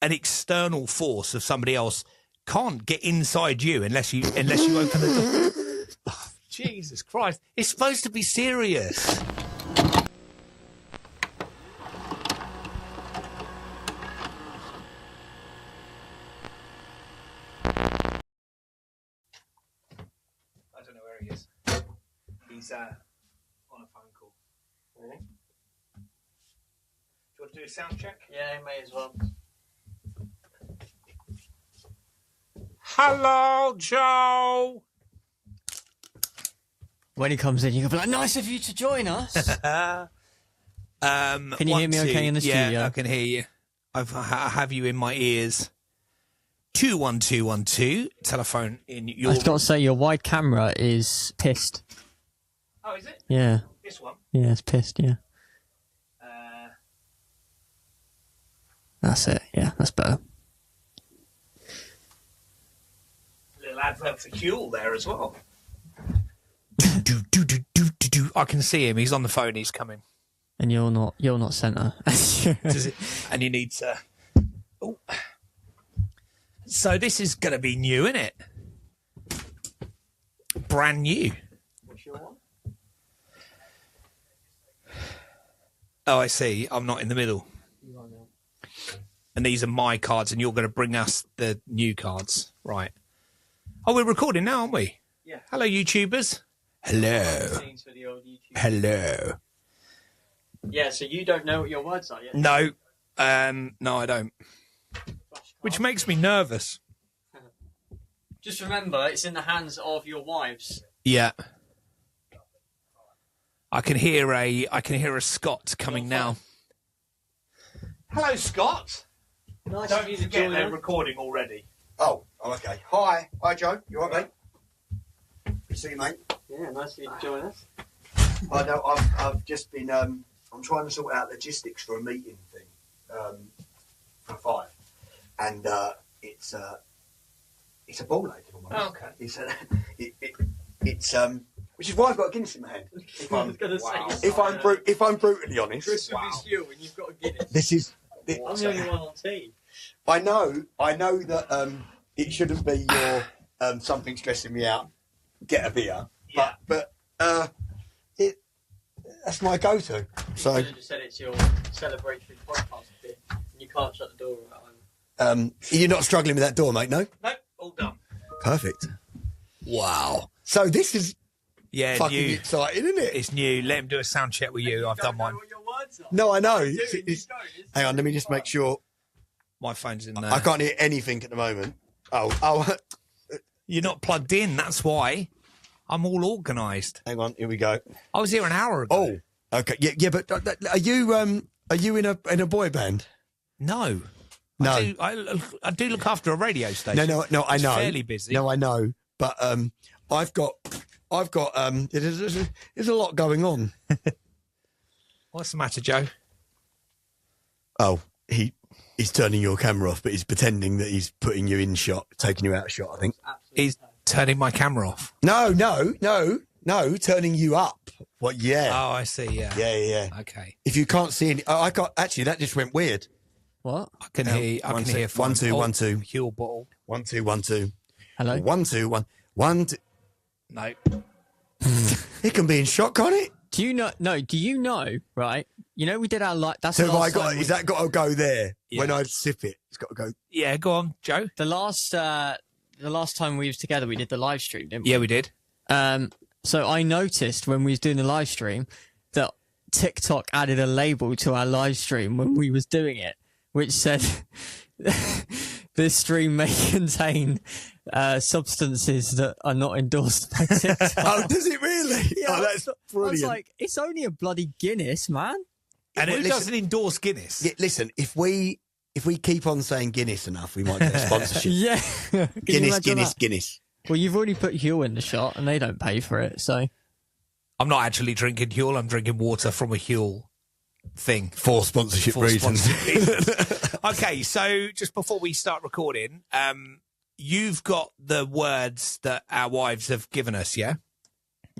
an external force of somebody else can't get inside you unless you open the door. Oh, Jesus Christ. It's supposed to be serious. I don't know where he is. He's on a phone call. Really? Do you want to do a sound check? Yeah, may as well. Hello, Joe. When he comes in, you can be like, nice of you to join us. Can you hear me okay in the studio? Yeah, I can hear you. I have you in my ears. 21212, telephone in your... I've got to say, your wide camera is pissed. Oh, is it? Yeah. This one? Yeah, it's pissed, yeah. That's it, yeah, that's better. Little advert for Huel there as well. I can see him. He's on the phone. He's coming. And you're not centre. And you need to... Oh. So this is going to be new, isn't it? Brand new. What's your one? Oh, I see. I'm not in the middle. You are now. And these are my cards, and you're going to bring us the new cards. Right. Oh, we're recording now, aren't we? Yeah. Hello, YouTubers. Hello. For the old YouTube. Hello. Yeah, so you don't know what your words are yet? No. No, I don't. Which makes me nervous. Just remember, it's in the hands of your wives. Yeah. I can hear a Scott coming now. Hello, Scott. Nice Don't of you to forget join they're us. recording already. Oh, okay. Hi, Joe. You all right, mate? Good to see you, mate. Yeah, nice of you to join us. I know. I've just been. I'm trying to sort out logistics for a meeting thing for 5, and it's a ball ache. Oh, okay. It's which is why I've got a Guinness in my hand. If I'm brutally honest, Chris with his Hugh and you've got a Guinness. this is. I'm the only one on team. I know that it shouldn't be your something stressing me out. Get a beer, Yeah. but that's my go-to. So You could have just said it's your celebratory podcast bit, and you can't shut the door at home. you're not struggling with that door, mate, no? No, all done. Perfect. Wow. So this is Yeah, fucking new. exciting, isn't it? It's new. Let him do a sound check with you. I've done mine. What your words are. No, I know. It's Hang on, let me just make sure. My phone's in there. I can't hear anything at the moment. Oh, You're not plugged in. That's why. I'm all organised. hang on. Here we go. I was here an hour ago. Oh, okay. Yeah, but are you in a boy band? No. No. I do look after a radio station. No. I It's know. fairly busy. No, I know. But I've got. There's a lot going on. What's the matter, Joe? Oh, he's turning your camera off, but he's pretending that he's putting you in shot, taking you out of shot, I think. He's turning my camera off. No, turning you up. What? Yeah. Oh, I see. Yeah. Yeah. Okay. If you can't see any, I got actually that just went weird. What? I can hear. I one, can two, hear. 1 2 1 2 Huel bottle. 1 2 1 2 Hello? 1 2 1 1 2. No. It can be in shot, can't it? Do you know? No. Do you know? Right. You know we did our That's So the have I last got? time Is that got to go there Yeah. when I sip it? It's got to go. Yeah. Go on, Joe. the last time we was together. We did the live stream, didn't we? Yeah, we did. So I noticed when we was doing the live stream that TikTok added a label to our live stream when we was doing it, which said this stream may contain substances that are not endorsed by TikTok. Oh, does it really? Yeah, Oh, that's I was brilliant. like, it's only a bloody Guinness, man. And who listen- doesn't endorse Guinness? Yeah, listen, if we keep on saying Guinness enough, we might get a sponsorship. Yeah. Can you imagine that? Guinness. Well, you've already put Huel in the shot and they don't pay for it, so. I'm not actually drinking Huel. I'm drinking water from a Huel thing. For sponsorship For reasons. sponsorship reasons. Okay, so just before we start recording, you've got the words that our wives have given us, yeah?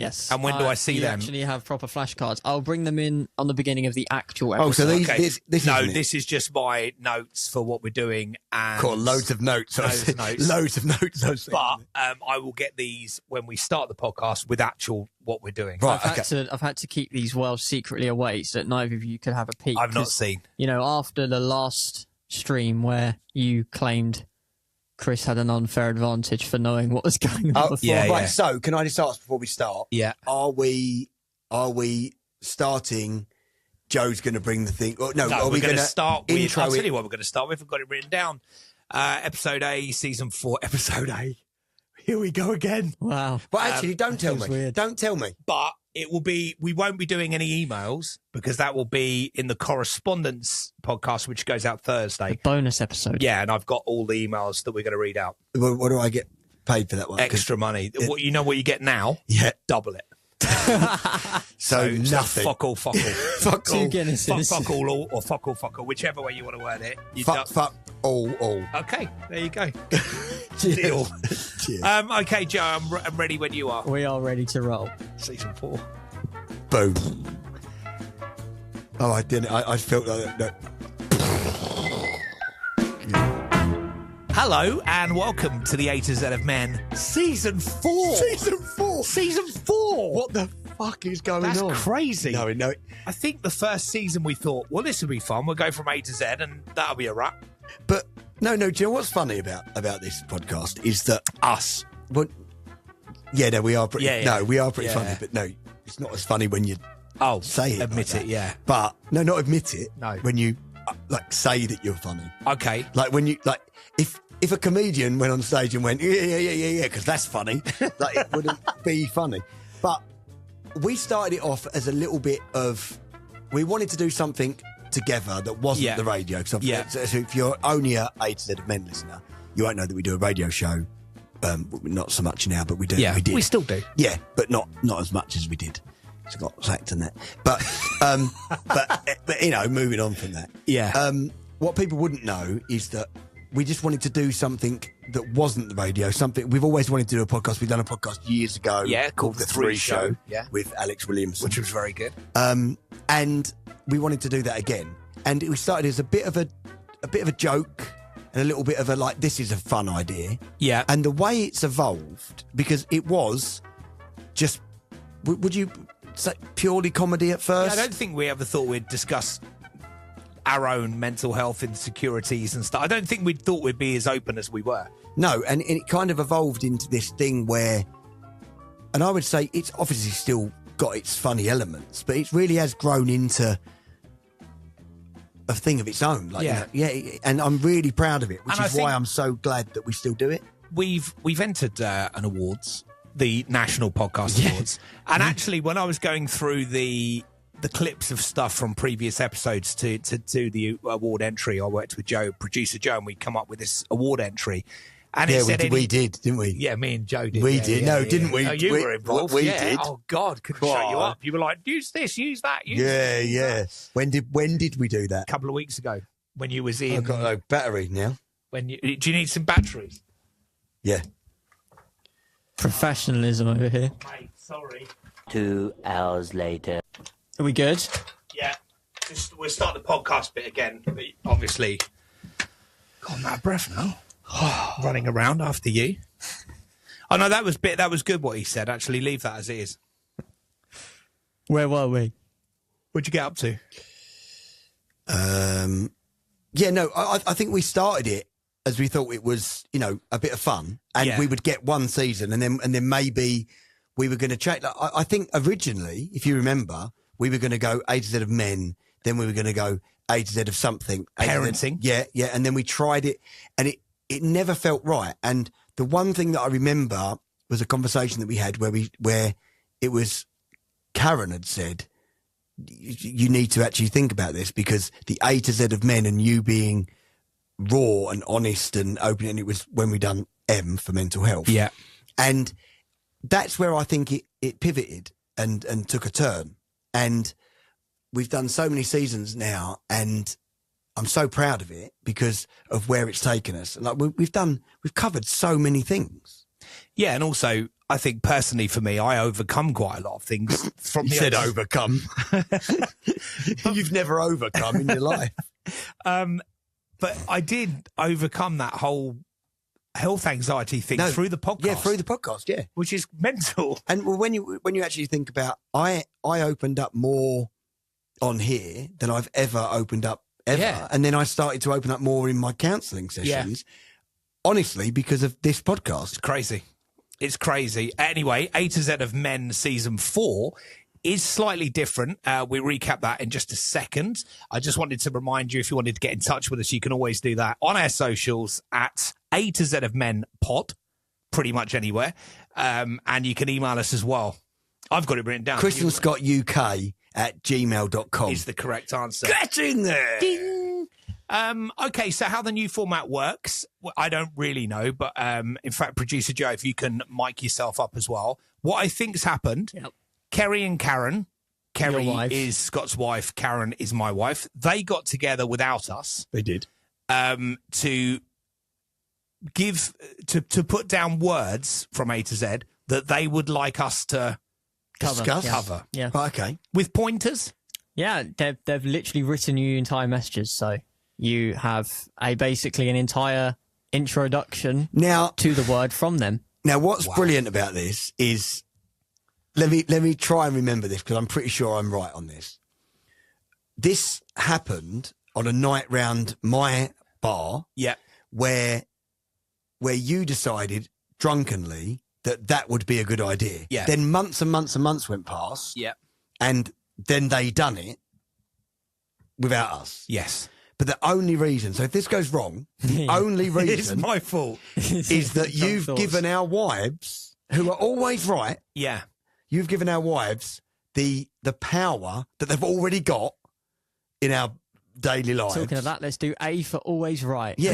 Yes. And when do I see you them? actually have proper flashcards. I'll bring them in on the beginning of the actual episode. Oh, so these, Okay. this No, isn't it? this is just my notes for what we're doing. And Got loads of notes. Loads of notes. Loads of notes. I was thinking. But I will get these when we start the podcast with actual what we're doing. Right. I've had to keep these well secretly away so that neither of you could have a peek. I've not 'cause, seen. You know, after the last stream where you claimed Chris had an unfair advantage for knowing what was going on before. yeah, right. yeah. So, can I just ask before we start? Yeah. Are we starting? Joe's going to bring the thing. Or, no, No, are we're we going to to start with. intro I'll tell it? you what we're going to start with. We've got it written down. Episode A, season 4, episode A. Here we go again. Wow. But actually, don't tell me. feels weird. Don't tell me. But it will be. We won't be doing any emails because that will be in the correspondence podcast, which goes out Thursday. Bonus episode. Yeah, and I've got all the emails that we're going to read out. What do I get paid for that one? 'Cause- Extra money. What you know what you get now? Yeah. Double it. So nothing. Fuck all. Fuck Two all. Guinnesses. fuck all, or fuck all, whichever way you want to word it. You Fuck all. Okay, there you go. Cheers. Deal. Cheers. Okay, Joe, I'm ready when you are. We are ready to roll. Season 4. Boom. Oh, I didn't. I felt like that. Hello and welcome to the A to Z of Men, Season 4. Season 4. Season 4. What the fuck is going That's on? crazy. No. I think the first season we thought, well, this will be fun. We'll go from A to Z and that'll be a wrap. But no. Do you know what's funny about this podcast is that Us. well, yeah, no, we are pretty. Yeah. No, we are pretty Yeah. funny. But no, it's not as funny when you Oh, say it. admit like it, that. yeah. But no, not admit it. No. When you like say that you're funny. Okay. Like when you like if a comedian went on stage and went yeah because that's funny, like it wouldn't be funny. But we started it off as a little bit of we wanted to do something together that wasn't Yeah. the radio. So Yeah. if you're only a A to Z of Men listener, you won't know that we do a radio show. Not so much now, but we do. Yeah, we did. we still do. Yeah, but not as much as we did. It's got sacked and that. But but you know, moving on from that. Yeah. What people wouldn't know is that we just wanted to do something that wasn't the radio. Something we've always wanted to do a podcast. We've done a podcast years ago. Yeah, called The Three Show. Yeah. with Alex Williamson, Which was very good. and we wanted to do that again. And we started as a bit of a joke and a little bit of a like, this is a fun idea. Yeah. And the way it's evolved, because it was just, would you say purely comedy at I first? don't think we ever thought we'd discuss our own mental health insecurities and stuff. I don't think we thought we'd be as open as we were. No, and it kind of evolved into this thing where, and I would say it's obviously still got its funny elements, but it really has grown into a thing of its own. Like, Yeah. and I'm really proud of it, which And I is why think- I'm so glad that we still do it. We've entered an awards, the National Podcast Awards, and actually, when I was going through the clips of stuff from previous episodes to the award entry, I worked with producer Joe, and we come up with this award entry. And Yeah, it said we did, didn't we? Yeah, me and Joe did. We yeah, did. yeah, No, yeah. didn't we? Oh, you We- were involved. we yeah. did. Oh God, couldn't Come shut you on. up. You were like, use this, use that. Use Yeah. When did we do that? A couple of weeks ago, when you was in. I've got no battery now. Do you need some batteries? Yeah. Professionalism over here. Mate, sorry. 2 hours later. Are we good? Yeah, we'll start the podcast bit again. But obviously, God, I'm out of breath now. Running around after you. Oh no, that was good. What he said. Actually, leave that as it is. Where were we? What'd you get up to? Yeah, no, I think we started it as we thought it was, a bit of fun, and Yeah. we would get one season, and then maybe we were going to check. Like, I think originally, if you remember, we were going to go A to Z of Men, then we were going to go A to Z of something, A to Z Parenting. yeah, and then we tried it, and it never felt right. And the one thing that I remember was a conversation that we had where it was Karen had said, you need to actually think about this, because the A to Z of Men and you being raw and honest and open, and it was when we done M for mental health. Yeah. And that's where I think it pivoted and took a turn. And we've done so many seasons now, and I'm so proud of it because of where it's taken us. Like we've covered so many things. Yeah, and also I think personally for me, I overcome quite a lot of things from You the said others. overcome. You've never overcome in your life. But I did overcome that whole health anxiety thing through the podcast. Yeah, through the podcast, yeah. which is mental. And well, when you actually think about, I opened up more on here than I've ever opened up ever, Yeah. and then I started to open up more in my counselling sessions. Honestly, because of this podcast. Crazy. It's crazy. Anyway, A to Z of Men season 4 is slightly different. We recap that in just a second. I just wanted to remind you, if you wanted to get in touch with us, you can always do that on our socials at A to Z of Men pod, pretty much anywhere. And you can email us as well. I've got it written down. ChristianScottUK@gmail.com is the correct answer. Get in there. Ding. Okay, so how the new format works, well, I don't really know, but in fact, producer Joe, if you can mic yourself up as well. What I think's happened, Yep. Kerry and Karen, Kerry Your wife. is Scott's wife, Karen is my wife. They got together without us They did. to put down words from A to Z that they would like us to Discuss. Yeah. cover Yeah. Right, okay. with pointers. Yeah, they've literally written you entire messages, so you have basically an entire introduction Now, to the word from them. what's brilliant about this is, let me try and remember this because I'm pretty sure I'm right on this. This happened on a night round my bar Yeah. where you decided drunkenly that would be a good idea. Yeah. Then months and months and months went past, Yeah. and then they done it without us. Yes. But the only reason, so if this goes wrong, the only It's reason my fault. is that Drunk you've thoughts. given our wives, who are always right, Yeah. you've given our wives the power that they've already got in our daily lives. Talking of that, let's do A for always right. Yeah,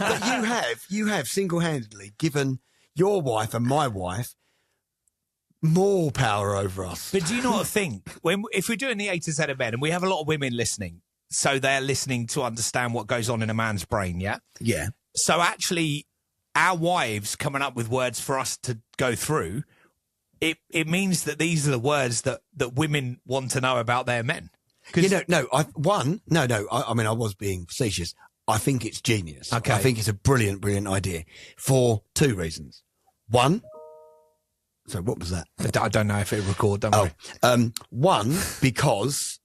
but you have single-handedly given your wife and my wife more power over us. But do you not think if we're doing the A to Z of Men, and we have a lot of women listening, so they're listening to understand what goes on in a man's brain, yeah? Yeah, So actually, our wives coming up with words for us to go through, it means that these are the words that women want to know about their men. I mean, I was being facetious. I think it's genius. Okay. I think it's a brilliant idea for two reasons. One, so what was that? I don't know if it record, don't worry. One, because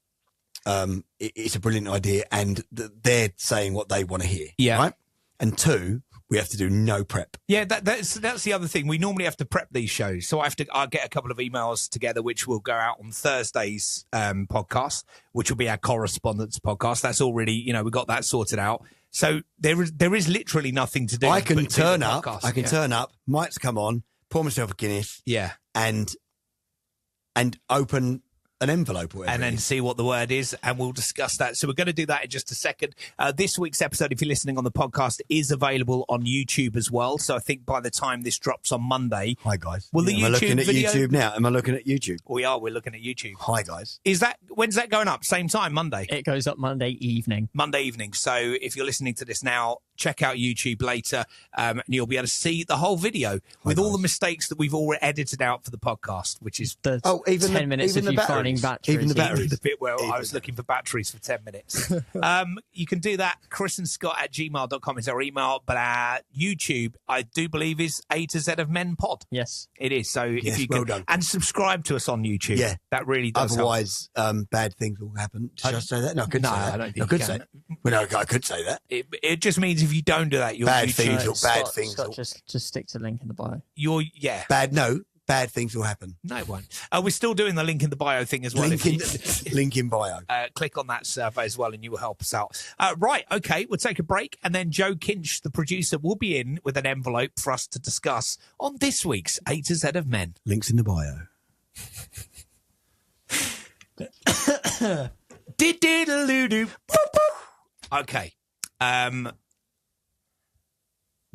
it's a brilliant idea and they're saying what they want to hear. Yeah. Right? And two, we have to do no prep. Yeah, that's the other thing. We normally have to prep these shows, so I'll get a couple of emails together, which will go out on Thursday's podcast, which will be our correspondence podcast. That's already, we got that sorted out. So there is literally nothing to do. I can but do turn the up. podcast. I can Yeah. turn up. Mike's come on. Pour myself a Guinness Yeah. and open an envelope or whatever. And it then is. see what the word is, and we'll discuss that. So we're going to do that in just a second. This week's episode, if you're listening on the podcast, is available on YouTube as well. So I think by the time this drops on Monday, Hi guys. Will the Am I looking YouTube at video- YouTube now? Am I looking at YouTube? we're looking at YouTube. Hi guys. When's that going up? Same time, Monday. It goes up Monday evening. Monday evening. So if you're listening to this now, check out YouTube later, and you'll be able to see the whole video with all the mistakes that we've already edited out for the podcast, which is The Even 10 minutes even of the you finding batteries. batteries. Even the batteries. the bit where I was looking for batteries for 10 minutes. You can do that. ChrisandScott@gmail.com is our email, but our YouTube, I do believe, is A to Z of Men Pod. Yes. It is. So if Yes, you can, well done. and subscribe to us on YouTube. Yeah. That really does help. Otherwise, bad things will happen. Should I say that? No, I couldn't No, say that. I don't think I could you say. can. Well, no, I could say that. It just means if you don't do that, your Bad YouTube, things will- bad Scott, things Scott, will- just stick to the link in the bio. Bad things will happen. No, it won't. We're still doing the link in the bio thing as well. Link If in, you- link in bio. click on that survey as well and you will help us out. Right, okay, we'll take a break and then Joe Kinch, the producer, will be in with an envelope for us to discuss on this week's A to Z of Men. Links in the bio. Okay.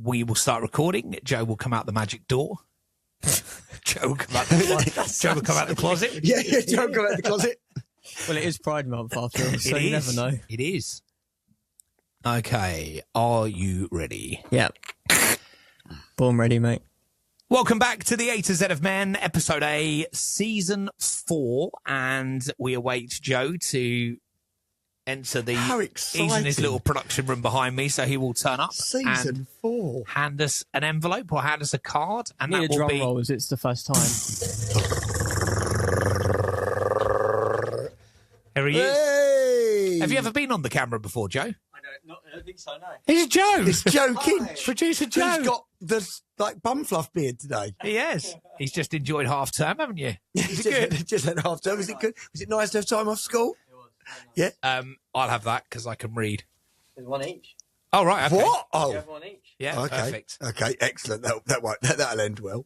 We will start recording. Joe will come out the magic door. Joe will come out the closet. Yeah, don't go out the closet. Well, it is Pride Month after all, so you never know. It is. Okay, are you ready? Yeah. Born ready, mate. Welcome back to the A to Z of Men, episode A, season 4, and we await Joe to enter the. How He's exciting. in his little production room behind me, so he will turn up Season and 4. hand us an envelope or hand us a card, and Need a that will drum be. roll as it's the first time. Here he is. Hey! Have you ever been on the camera before, Joe? I don't think so, no. It's Joe. It's Joe Kinch. Producer Joe. Who's got the bum fluff beard today. He has. He's just enjoyed half term, haven't you? Is it good? Just had half term. Was it good? Was it nice to have time off school? Yeah. I'll have that because I can read. There's one each. Oh, right. Okay. What? Oh, one each. Yeah, okay. perfect. Okay, excellent. That'll end well.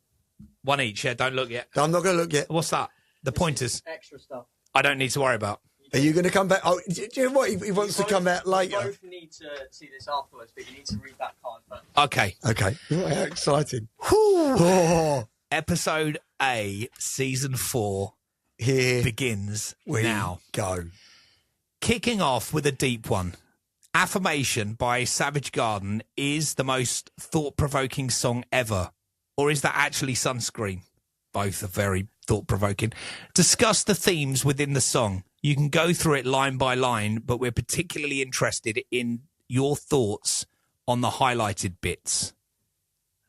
One each. Yeah, don't look yet. I'm not going to look yet. What's that? The pointers. Extra stuff. I don't need to worry about. Are you going to come back? Oh, do you know what? He wants to come out later. You both need to see this afterwards, but you need to read that card first. Okay. Okay. Oh, how exciting. Oh, Episode A, season 4 here begins we now. go. Kicking off with a deep one. Affirmation by Savage Garden is the most thought-provoking song ever. Or is that actually Sunscreen? Both are very thought-provoking. Discuss the themes within the song. You can go through it line by line, but we're particularly interested in your thoughts on the highlighted bits.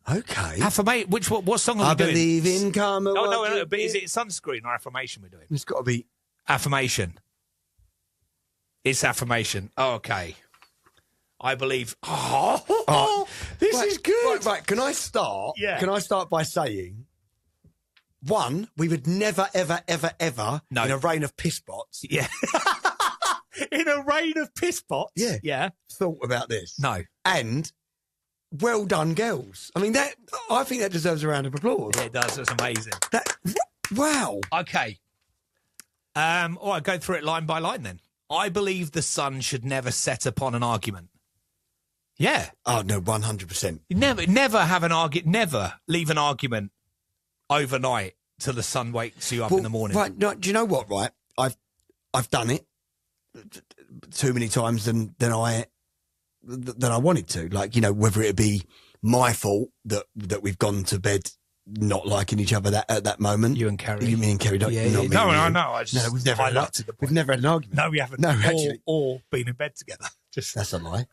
Okay. Affirmation. What song are I we doing? believe in karma. Oh, no, what no, you but is did. it Sunscreen or Affirmation we're doing? It's got to be. Affirmation. It's Affirmation. Oh, okay. I believe. Oh, this Right, is good. Right. Can I start? Yeah. Can I start by saying, one, we would never, ever, ever, ever, No. in a rain of piss bots, Yeah. In a rain of piss pots. Yeah. Yeah. thought about this. No. And well done, girls. I mean, I think that deserves a round of applause. It does. It's amazing. Wow. Okay. All right, go through it line by line then. I believe the sun should never set upon an argument. Yeah. Oh, no, 100%. You never have an argument, never leave an argument overnight till the sun wakes you up in the morning. Right. No, do you know what, right? I've done it too many times than I wanted to. Like, you know, whether it be my fault that we've gone to bed not liking each other at that moment. You and Kerry. You, me and Kerry, don't Yeah, not yeah. me No, and no, you. no. I just No, we've never highlighted the point. we've never had an argument. No, we haven't. No, actually. Or been in bed together. Just That's a lie.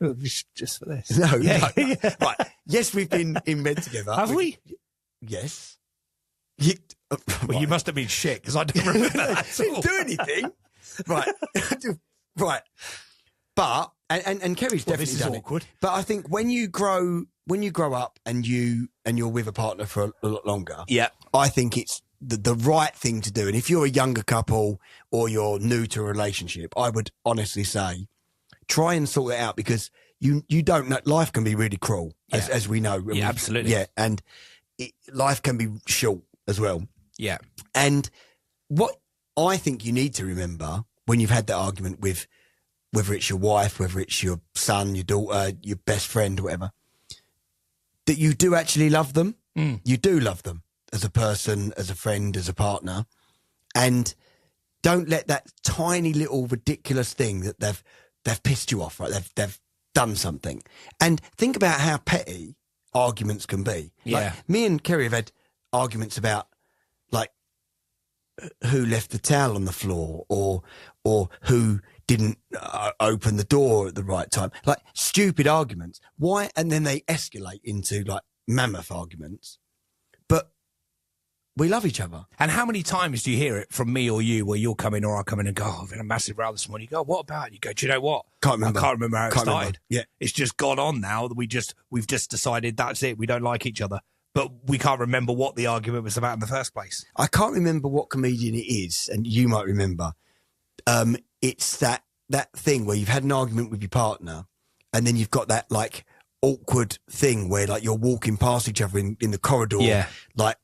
just for this. No, Yeah, no. yeah. Right. Yes, we've been in bed together. Have we? Yes. Well, you must have been shit because I don't remember that at all. Didn't do anything. Right. Right. But and Kerry's Well, definitely this is done awkward. it. But I think when you grow up and you're with a partner for a lot longer, Yeah. I think it's the right thing to do. And if you're a younger couple or you're new to a relationship, I would honestly say try and sort it out because you don't know. Life can be really cruel, as we know. Yeah, absolutely. Yeah, and life can be short as well. Yeah. And what I think you need to remember when you've had that argument with whether it's your wife, whether it's your son, your daughter, your best friend, whatever, that you do actually love them. Mm. You do love them as a person, as a friend, as a partner. And don't let that tiny little ridiculous thing that they've pissed you off, right? They've done something. And think about how petty arguments can be. Yeah. Like, me and Kerry have had arguments about like who left the towel on the floor or who didn't open the door at the right time. Like stupid arguments. Why? And then they escalate into like mammoth arguments. But we love each other. And how many times do you hear it from me or you where you'll come in or I'll come in and go, oh, I've had a massive row this morning. You go, what about it? You go, do you know what? Can't remember. I can't remember how it Can't started. remember. Yeah. It's just gone on now. We've just decided that's it. We don't like each other. But we can't remember what the argument was about in the first place. I can't remember what comedian it is, and you might remember. It's that thing where you've had an argument with your partner, and then you've got that like awkward thing where like you're walking past each other in the corridor, Yeah. like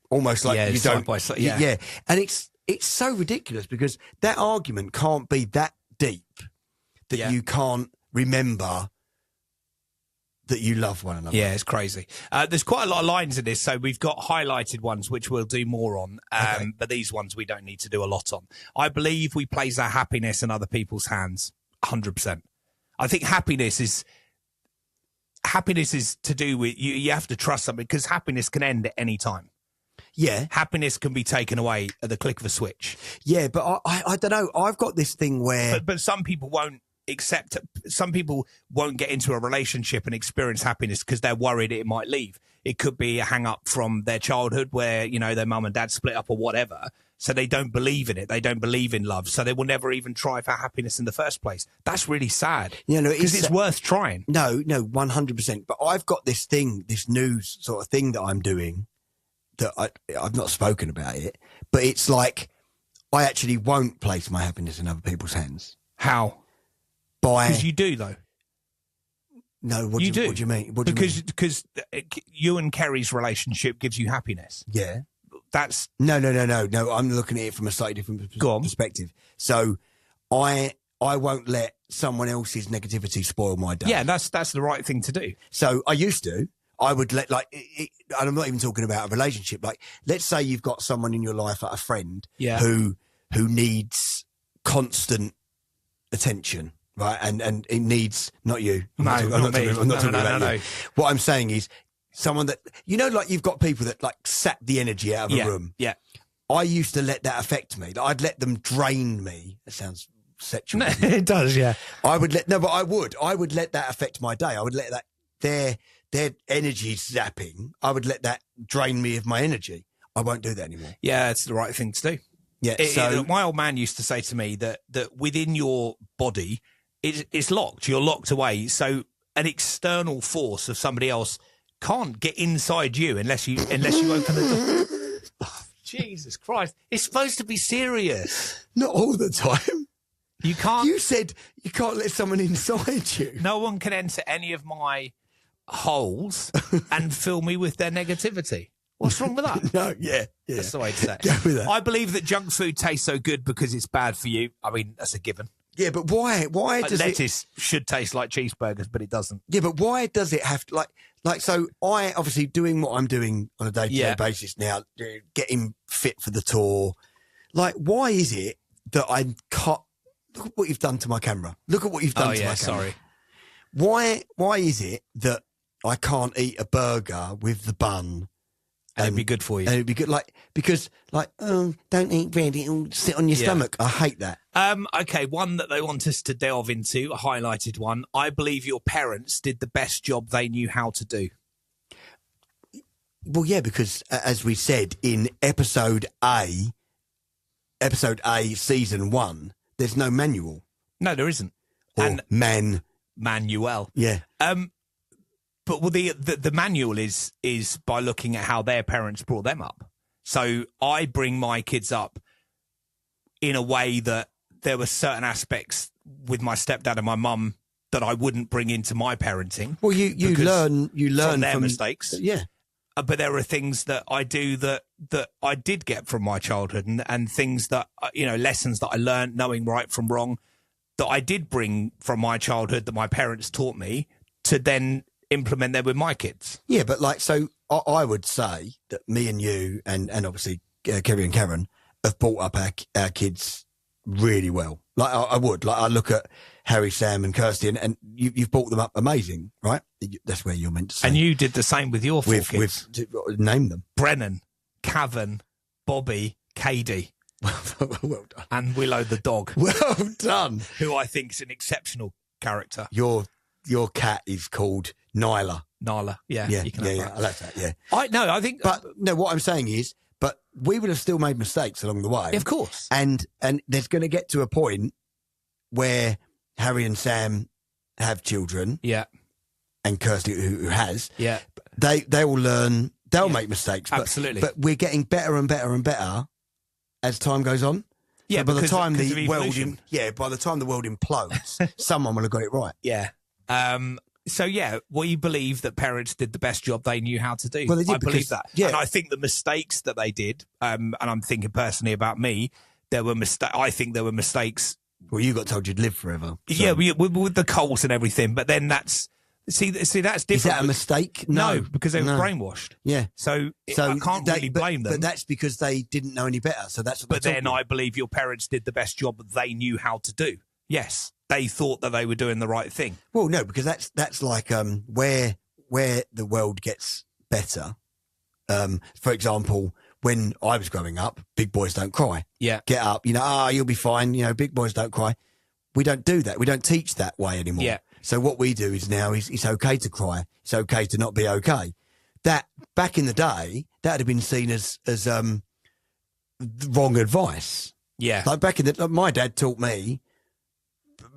almost like Yeah, you side don't. by side, yeah. And it's so ridiculous because that argument can't be that deep that Yeah. you can't remember that you love one another. Yeah, it's crazy. There's quite a lot of lines in this, so we've got highlighted ones which we'll do more on, Okay. but these ones we don't need to do a lot on. I believe we place our happiness in other people's hands, 100%. I think happiness happiness is to do with you. You have to trust something because happiness can end at any time. Yeah. Happiness can be taken away at the click of a switch. Yeah, but I don't know. I've got this thing where... But some people won't accept it. Some people won't get into a relationship and experience happiness because they're worried it might leave. It could be a hang up from their childhood where, you know, their mum and dad split up or whatever. So they don't believe in it. They don't believe in love. So they will never even try for happiness in the first place. That's really sad. You know, because it's worth trying. No, 100%. But I've got this thing, this news sort of thing that I'm doing that I've not spoken about it, but it's like I actually won't place my happiness in other people's hands. How? Because you do, though. No, what do you mean? Because you and Kerry's relationship gives you happiness. Yeah. That's no. I'm looking at it from a slightly different perspective. So I won't let someone else's negativity spoil my day. Yeah, that's the right thing to do. So I used to. I would let and I'm not even talking about a relationship. Like, let's say you've got someone in your life, like a friend, who needs constant attention, right? And it needs not you. I'm not talking about you. What I'm saying is someone that, you know, like you've got people that like sap the energy out of a room. Yeah. I used to let that affect me. I'd let them drain me. That sounds sexual. It does, yeah. I would let that affect my day. I would let that their energy zapping. I would let that drain me of my energy. I won't do that anymore. Yeah, it's the right thing to do. Yeah. So my old man used to say to me that within your body, it's locked. You're locked away. So an external force of somebody else can't get inside you unless you open the door. Oh, Jesus Christ! It's supposed to be serious. Not all the time. You can't. You said you can't let someone inside you. No one can enter any of my holes and fill me with their negativity. What's wrong with that? No, yeah. That's the way to say it. Go with that. I believe that junk food tastes so good because it's bad for you. I mean, that's a given. Yeah, but why? Why does lettuce should taste like cheeseburgers, but it doesn't. Yeah, but why does it have to like? So I obviously doing what I'm doing on a day-to-day basis now, getting fit for the tour. Like, why is it that I cut? Look at what you've done to my camera. Look at what you've done to my camera. Sorry. Why is it that I can't eat a burger with the bun? And it'd be good for you. And it'd be good, because don't eat bread, it'll sit on your stomach. I hate that. Okay, one that they want us to delve into, a highlighted one. I believe your parents did the best job they knew how to do. Well, yeah, because as we said in episode A, season 1, there's no manual. No, there isn't. Or manual. Yeah. But the manual is by looking at how their parents brought them up. So I bring my kids up in a way that there were certain aspects with my stepdad and my mum that I wouldn't bring into my parenting. Well, you learn from their mistakes. Yeah. But there are things that I do that I did get from my childhood and things that, lessons that I learned knowing right from wrong that I did bring from my childhood that my parents taught me to then implement them with my kids. Yeah, but so I would say that me and you and obviously Kerry and Karen have brought up our kids really well. Like I would. Like I look at Harry, Sam and Kirsty and you've brought them up amazing, right? That's where you're meant to say. And you did the same with your four kids. Name them. Brennan, Cavan, Bobby, Katie. Well done. And Willow the dog. Well done. Who I think is an exceptional character. Your cat is called Nyla. Yeah. You can have that. I like that. Yeah. I think. But no, what I'm saying is, but we would have still made mistakes along the way. Of course. And there's going to get to a point where Harry and Sam have children. Yeah. And Kirsty, who has. Yeah. They will learn. They'll make mistakes. Absolutely. But we're getting better and better and better as time goes on. Yeah. So by the time the world implodes, someone will have got it right. Yeah. So, we believe that parents did the best job they knew how to do. Well, they did. I believe that. Yeah. And I think the mistakes that they did, and I'm thinking personally about me, I think there were mistakes. Well, you got told you'd live forever. So. Yeah, with the Coles and everything. But then that's that's different. Is that a mistake? No, because they were brainwashed. Yeah. So I can't really blame them. But that's because they didn't know any better. So that's what. But then I believe your parents did the best job they knew how to do. Yes. They thought that they were doing the right thing. Well, no, because that's like where where the world gets better. For example, when I was growing up, big boys don't cry. Yeah. Get up, you'll be fine. Big boys don't cry. We don't do that. We don't teach that way anymore. Yeah. So what we do is now it's okay to cry. It's okay to not be okay. That back in the day, that would have been seen as wrong advice. Yeah. Like back in my dad taught me,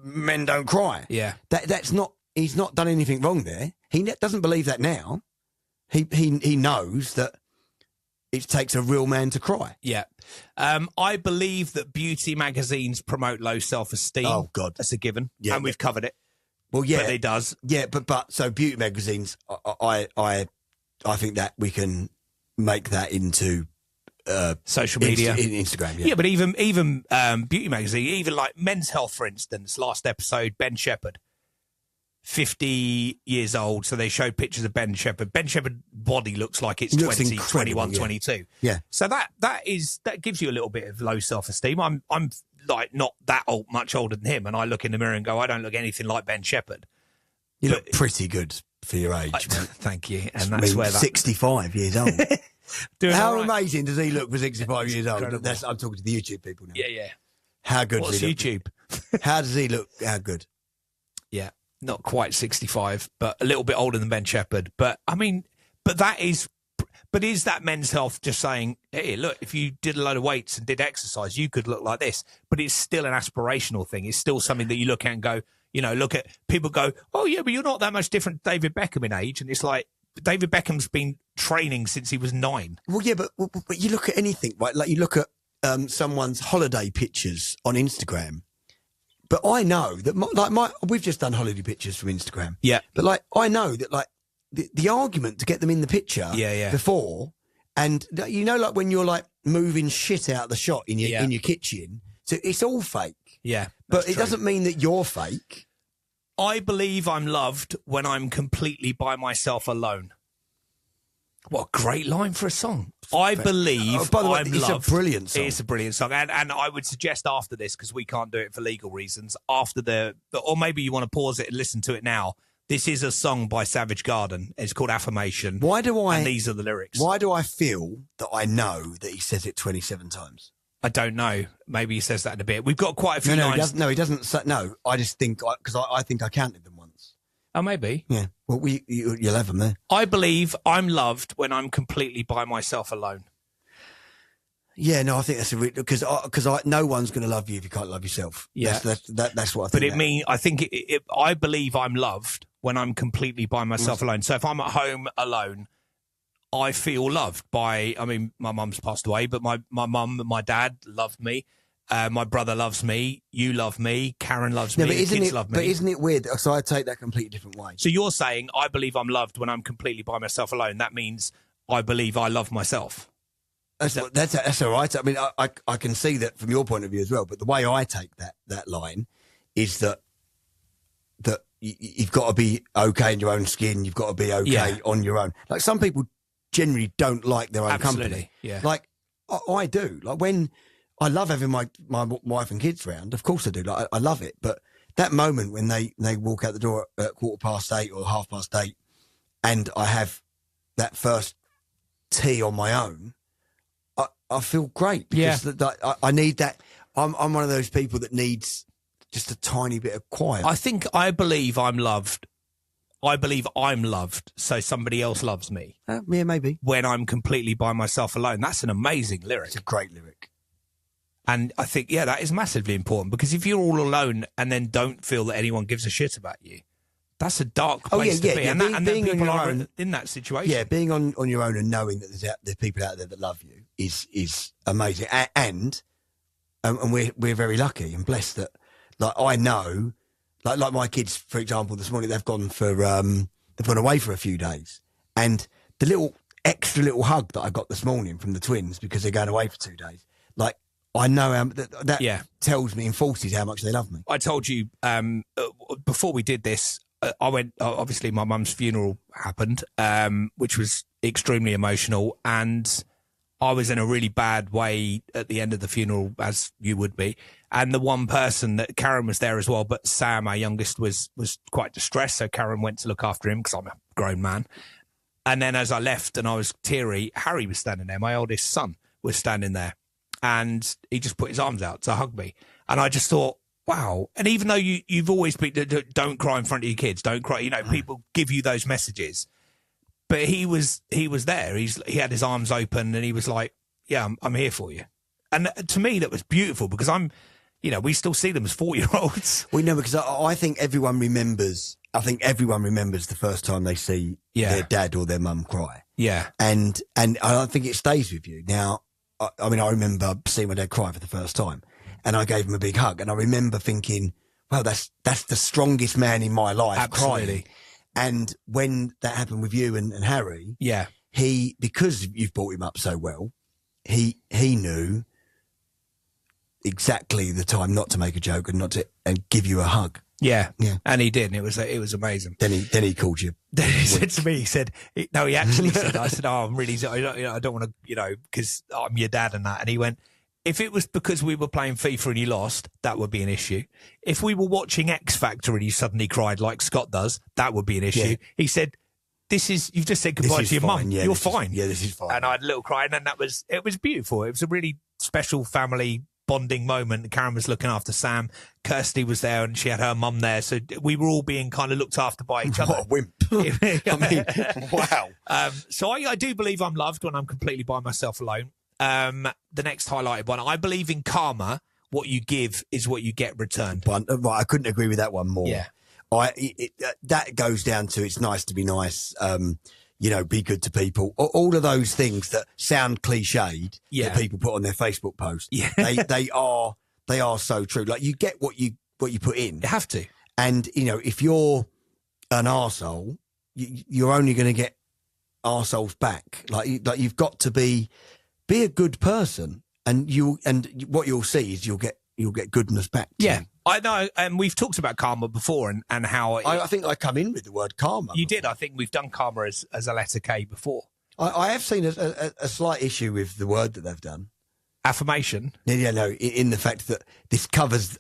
men don't cry. Yeah. That's not. He's not done anything wrong there. He doesn't believe that now. He knows that it takes a real man to cry. Yeah. I believe that beauty magazines promote low self-esteem. Oh, God. That's a given. Yeah, and we've covered it. Well, yeah. But it does. Yeah, but so beauty magazines, I think that we can make that into social media. in Instagram, yeah. Yeah, but even beauty magazine, even like Men's Health, for instance, last episode, Ben Shepherd, 50 years old. So they showed pictures of Ben Shepherd. Ben Shepherd's body looks like it's 20, 21, yeah. 22. Yeah. So that gives you a little bit of low self-esteem. I'm like not that old, much older than him, and I look in the mirror and go, I don't look anything like Ben Shepherd. You look pretty good for your age, mate. Thank you. And that's where that 65 years old. Doing How all right. amazing does he look for 65 years old? Incredible. I'm talking to the YouTube people now. Yeah. How good What's does he look? YouTube? How does he look? How good? Yeah, not quite 65, but a little bit older than Ben Shepherd. But I mean, is that Men's Health just saying, hey, look, if you did a load of weights and did exercise, you could look like this? But it's still an aspirational thing. It's still something that you look at and go, look at people go, oh yeah, but you're not that much different to David Beckham in age. And it's like, David Beckham's been training since he was 9. Well, yeah, but you look at anything, right? Like you look at someone's holiday pictures on Instagram. But I know that we've just done holiday pictures from Instagram. Yeah. But like I know that like the argument to get them in the picture before, and like when you're like moving shit out of the shot in your kitchen, so it's all fake. Yeah. But it doesn't mean that you're fake. I believe I'm loved when I'm completely by myself alone. What a great line for a song. I believe by the way, I'm it's loved. a brilliant song. It's a brilliant song. And I would suggest after this, because we can't do it for legal reasons, or maybe you want to pause it and listen to it now. This is a song by Savage Garden. It's called Affirmation. And these are the lyrics. Why do I feel that I know that he says it 27 times? I don't know. Maybe he says that in a bit. We've got quite a few lines. He doesn't say, no, I just think, because I think I counted them once. Oh, maybe. Yeah. Well, you'll have them there. I believe I'm loved when I'm completely by myself alone. Yeah, no, I think that's because no one's going to love you if you can't love yourself. Yeah. That's what I think. But I believe I'm loved when I'm completely by myself alone. So if I'm at home alone, I feel loved by, my mum's passed away, but my mum and my dad loved me. My brother loves me. You love me. Karen loves me. The kids love me. But isn't it weird? So I take that completely different way. So you're saying, I believe I'm loved when I'm completely by myself alone. That means I believe I love myself. That's all right. I mean, I can see that from your point of view as well. But the way I take that line is that you've got to be okay in your own skin. You've got to be okay on your own. Like some people generally don't like their own company. Yeah. Like I do. Like when I love having my wife and kids round, of course I do. Like I love it. But that moment when they walk out the door at 8:15 or 8:30 and I have that first tea on my own, I feel great because I need that. I'm one of those people that needs just a tiny bit of quiet. I believe I'm loved. I believe I'm loved, so somebody else loves me. Yeah, maybe. When I'm completely by myself alone. That's an amazing lyric. It's a great lyric. And I think, that is massively important because if you're all alone and then don't feel that anyone gives a shit about you, that's a dark place to be. Yeah. And being people on your are own, in that situation. Yeah, being on your own and knowing that there's people out there that love you is amazing. And we're very lucky and blessed that, like, I know, like my kids, for example, this morning they've gone away for a few days, and the little extra little hug that I got this morning from the twins because they're going away for 2 days, like I know that tells me, enforces how much they love me. I told you before we did this, I went. Obviously, my mum's funeral happened, which was extremely emotional, and I was in a really bad way at the end of the funeral, as you would be. And the one person that Karen was there as well, but Sam, our youngest, was quite distressed. So Karen went to look after him because I'm a grown man. And then as I left and I was teary, Harry was standing there. My oldest son was standing there, and he just put his arms out to hug me. And I just thought, wow. And even though you've always been, don't cry in front of your kids, don't cry. You know, people give you those messages. But he was there. He had his arms open and he was like, yeah, I'm here for you. And to me, that was beautiful because we still see them as 4-year-olds. We know, because I think everyone remembers. I think everyone remembers the first time they see their dad or their mum cry. Yeah. And I don't think it stays with you. Now, I mean, I remember seeing my dad cry for the first time, and I gave him a big hug, and I remember thinking, well, that's the strongest man in my life. Absolutely. Crying. And when that happened with you and Harry, yeah, because you've brought him up so well, he knew exactly the time not to make a joke and give you a hug. Yeah, yeah, and he did. And it was amazing. Then he called you. Then he said to me, he actually said, I said, oh, I'm really, I don't want to, because I'm your dad and that. And he went, if it was because we were playing FIFA and you lost, that would be an issue. If we were watching X Factor and you suddenly cried like Scott does, that would be an issue. Yeah. He said, you've just said goodbye to your mum. Yeah, You're fine. This is fine. And I had a little cry, and it was beautiful. It was a really special family bonding moment. Karen was looking after Sam. Kirsty was there, and she had her mum there. So we were all being kind of looked after by each other. What a wimp. I mean, wow. So I do believe I'm loved when I'm completely by myself alone. The next highlighted one, I believe in karma. What you give is what you get returned. Right, I couldn't agree with that one more. Yeah. That goes down to, it's nice to be nice, be good to people. All of those things that sound cliched that people put on their Facebook post. Yeah. They are so true. Like, you get what you put in. You have to. And, if you're an arsehole, you're only going to get arseholes back. Like you've got to be a good person, and what you'll see is you'll get goodness back. Yeah. I know, and we've talked about karma before and how... I think I come in with the word karma. You did. I think we've done karma as a letter K before. I have seen a slight issue with the word that they've done. Affirmation? Yeah, no, in the fact that this covers...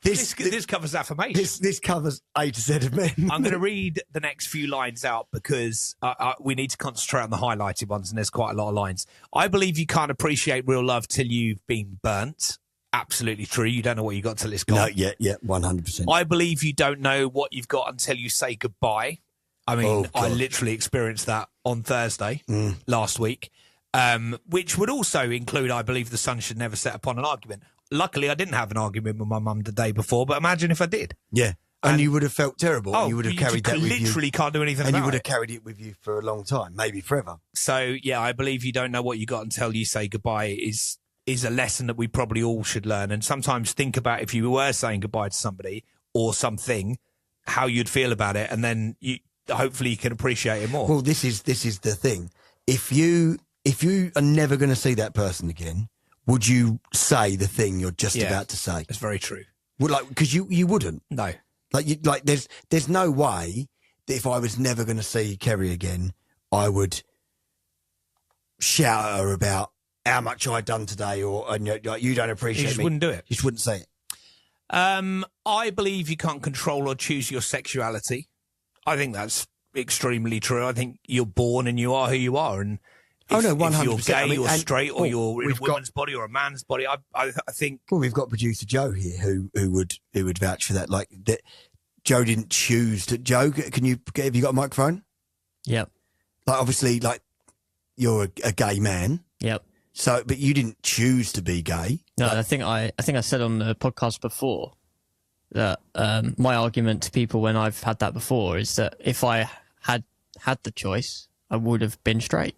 this covers affirmation. This covers A to Z of men. I'm going to read the next few lines out because we need to concentrate on the highlighted ones, and there's quite a lot of lines. I believe you can't appreciate real love till you've been burnt. Absolutely true. You don't know what you got till it's gone. No, yeah, 100%. I believe you don't know what you've got until you say goodbye. I mean, I literally experienced that on Thursday last week, which would also include, I believe, the sun should never set upon an argument. Luckily, I didn't have an argument with my mum the day before, but imagine if I did. Yeah. And you would have felt terrible. You would have carried that with you. Literally can't do anything and about it. And you would have carried it with you for a long time, maybe forever. So, yeah, I believe you don't know what you got until you say goodbye is a lesson that we probably all should learn. And sometimes think about, if you were saying goodbye to somebody or something, how you'd feel about it, and then hopefully you can appreciate it more. Well, this is the thing. If you are never going to see that person again, would you say the thing you're just about to say? That's very true. Well, because you wouldn't. No. There's no way that if I was never going to see Kerry again, I would shout at her about how much I'd done today, you don't appreciate me. You just wouldn't do it. You just wouldn't say it. I believe you can't control or choose your sexuality. I think that's extremely true. I think you're born and you are who you are. And if, 100%. if you're gay or straight or you're in a woman's got, body or a man's body, I think... Well, we've got producer Joe here who would vouch for that. Like, that Joe didn't choose to... Joe, have you got a microphone? Yep. Like, obviously, like, you're a gay man. Yep. So, but you didn't choose to be gay. No, I think I said on the podcast before that my argument to people when I've had that before is that if I had the choice, I would have been straight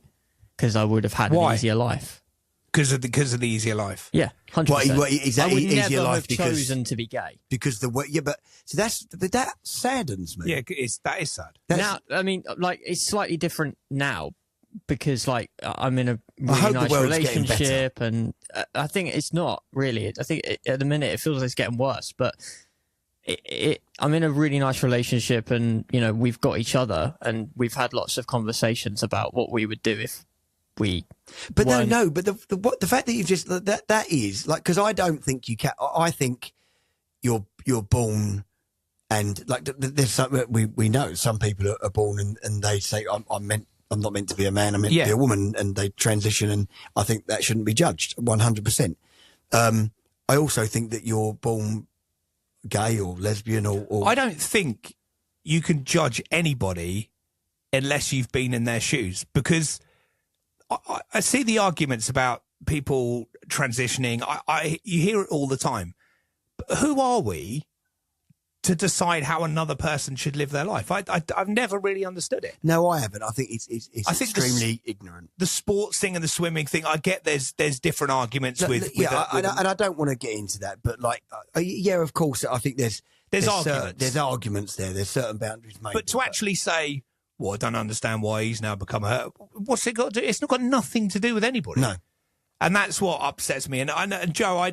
because I would have had an easier life. Because of the easier life. Yeah, 100%. What, is that I would easier never life have chosen to be gay because the way? Yeah, but so that saddens me. Yeah, that is sad. Now, I mean, like, it's slightly different now. Because, like, I'm in a I really hope the nice world's getting relationship, and I think it's not really. I think at the minute it feels like it's getting worse. But I'm in a really nice relationship, and we've got each other, and we've had lots of conversations about what we would do if we. But weren't- no. But the fact that you've just that is like, because I don't think you can. I think you're born, and like there's some we know some people are born and they say I'm not meant to be a man. I'm meant to be a woman, and they transition, and I think that shouldn't be judged 100%. I also think that you're born gay or lesbian or I don't think you can judge anybody unless you've been in their shoes, because I see the arguments about people transitioning. You hear it all the time. But who are we to decide how another person should live their life? I've never really understood it. No, I haven't. I think it's I think extremely ignorant. The sports thing and the swimming thing, I get there's different arguments with and I don't want to get into that, but like, yeah, of course, I think there's arguments. There's arguments there. There's certain boundaries made. But to actually say, well, I don't understand why he's now become a... What's it got to do? It's not got nothing to do with anybody. No. And that's what upsets me. And Joe,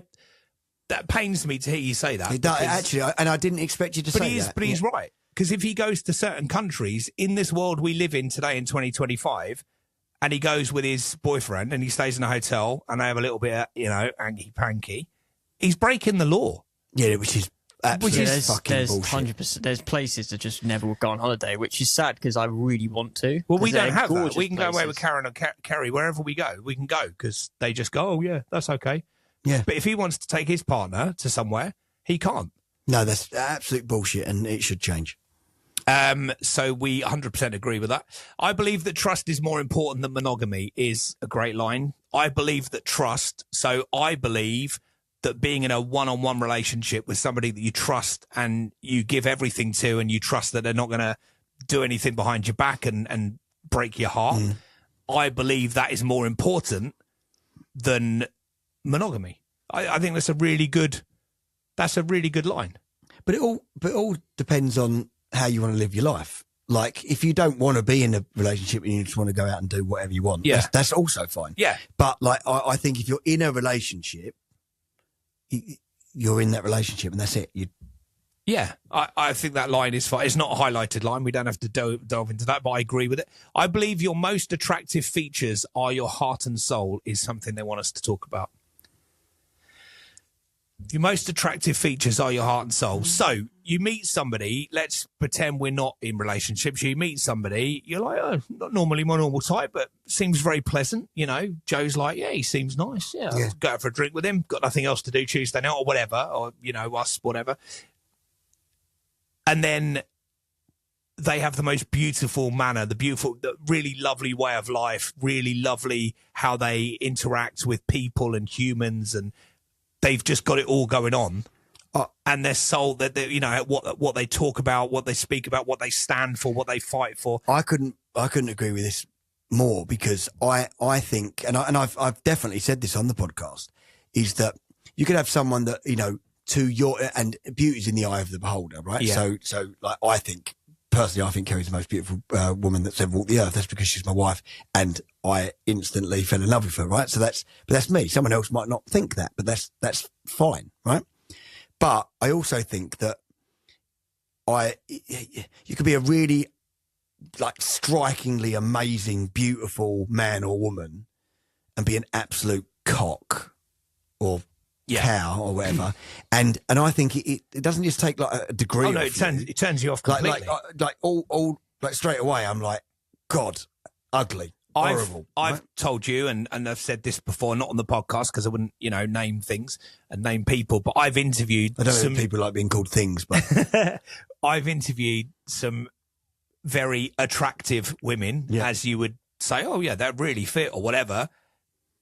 that pains me to hear you say that. It does, actually, and I didn't expect you to say that. But he's right. Because if he goes to certain countries, in this world we live in today in 2025, and he goes with his boyfriend and he stays in a hotel and they have a little bit of, hanky-panky, he's breaking the law. Yeah, which is absolutely fucking bullshit. 100%. There's places that just never go on holiday, which is sad because I really want to. Well, we don't have that. gorgeous We can go away places. with Karen or Kerry wherever we go. We can go because they just go, oh, yeah, that's okay. Yeah. But if he wants to take his partner to somewhere, he can't. No, that's absolute bullshit, and it should change. So we 100% agree with that. I believe that trust is more important than monogamy is a great line. I believe that I believe that being in a one-on-one relationship with somebody that you trust and you give everything to, and you trust that they're not going to do anything behind your back and break your heart. I believe that is more important than monogamy. I think that's a really good line. But it all depends on how you want to live your life. Like, if you don't want to be in a relationship and you just want to go out and do whatever you want, that's also fine. Yeah. But like, I think if you're in a relationship, you're in that relationship and that's it. Yeah, I think that line is fine. It's not a highlighted line. We don't have to delve into that, but I agree with it. I believe your most attractive features are your heart and soul is something they want us to talk about. Your most attractive features are your heart and soul. So you meet somebody, let's pretend we're not in relationships. You meet somebody, you're like, oh, not normally my normal type, but seems very pleasant. You know, Joe's like, yeah, he seems nice. Yeah, I'll go out for a drink with him. Got nothing else to do Tuesday night or whatever, or, us, whatever. And then they have the most beautiful manner, the really lovely way of life, really lovely how they interact with people and humans, and they've just got it all going on. And their soul, that what they talk about, what they speak about, what they stand for, what they fight for. I couldn't agree with this more, because I think, and I've definitely said this on the podcast, is that you could have someone that, to your, and beauty's in the eye of the beholder, right? Yeah. So like, I think Kerry's the most beautiful woman that's ever walked the earth. That's because she's my wife, and I instantly fell in love with her, right? But that's me. Someone else might not think that, but that's fine, right? But I also think that you could be a really like strikingly amazing, beautiful man or woman and be an absolute cock or cow or whatever, and I think it doesn't just take like a degree. Oh no, it turns you off completely. Like all straight away, I'm like, God, ugly, horrible. I've told you, and I've said this before, not on the podcast because I wouldn't, name things and name people, but I've interviewed. I don't know if people like being called things, but I've interviewed some very attractive women, as you would say. Oh yeah, they're really fit or whatever.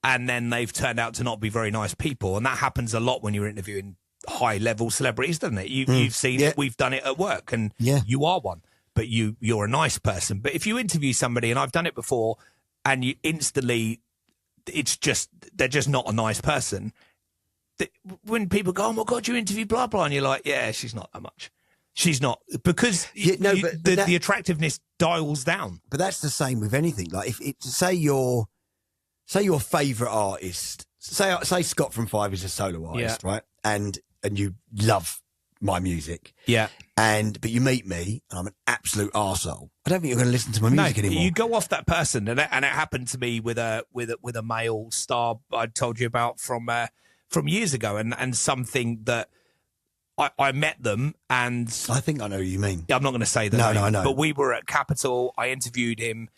And then they've turned out to not be very nice people. And that happens a lot when you're interviewing high-level celebrities, doesn't it? You've seen it. We've done it at work, and you are one. But you're a nice person. But if you interview somebody, and I've done it before, and you instantly, they're just not a nice person. When people go, oh, my God, you interviewed blah, blah, and you're like, yeah, she's not that much. She's not. Because the attractiveness dials down. But that's the same with anything. Like, say your favourite artist, say Scott from Five is a solo artist, right? And you love my music. Yeah. But you meet me, and I'm an absolute arsehole. I don't think you're going to listen to my music anymore. You go off that person, and it happened to me with a male star I told you about from years ago, and something that I met them, and I think I know who you mean. I'm not going to say the name, No, I know. but we were at Capitol. I interviewed him,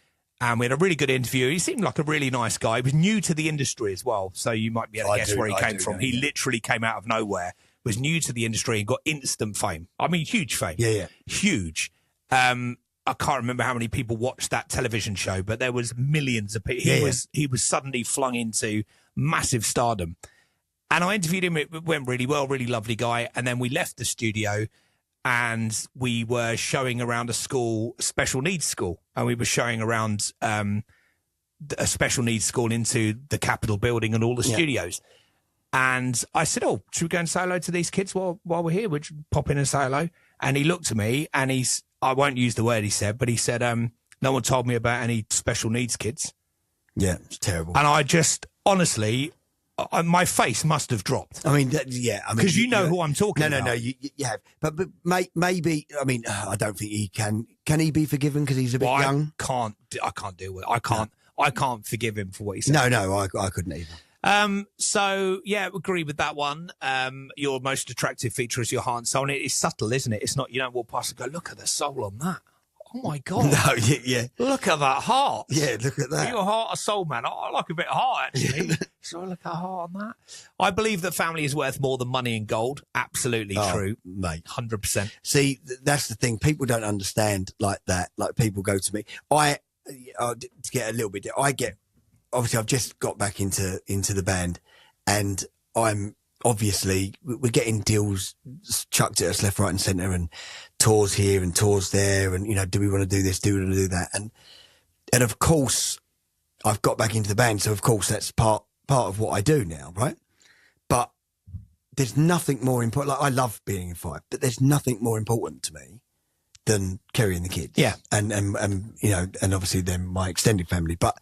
and we had a really good interview. He seemed like a really nice guy. He was new to the industry as well, so you might be able to guess where he came from. He literally came out of nowhere, was new to the industry, and got instant fame. I mean, huge fame. Yeah. Huge. I can't remember how many people watched that television show, but there was millions of people. He was suddenly flung into massive stardom. And I interviewed him. It went really well, really lovely guy. And then we left the studio and we were showing around a school, special needs school. And we were showing around a special needs school into the Capitol building and all the studios. And I said, oh, should we go and say hello to these kids while we're here? Would you pop in and say hello? And he looked at me and I won't use the word he said, but he said, no one told me about any special needs kids. Yeah, it's terrible. And I just, honestly, my face must have dropped. I mean, because you know who I'm talking about. No, you have. But maybe, I mean, I don't think he can. Can he be forgiven because he's a bit young? I can't deal with it. I can't forgive him for what he said. No, I couldn't either. So yeah, agree with that one. Your most attractive feature is your heart and soul. And it's subtle, isn't it? It's not, you don't walk past and go, look at the soul on that. Oh my God. No, yeah. Look at that heart. Yeah, look at that. You're a heart or soul, man. I like a bit of heart, actually. So I look at heart on that. I believe that family is worth more than money and gold. Absolutely true. Mate. 100%. See, that's the thing. People don't understand like that. Like people go to me. To get a little bit, obviously I've just got back into the band and we're getting deals chucked at us left, right and centre and tours here and tours there. And, do we want to do this? Do we want to do that? And of course I've got back into the band. So of course that's part of what I do now. Right. But there's nothing more important. Like I love being in Five, but there's nothing more important to me than Kerry and the kids. Yeah. And obviously then my extended family, but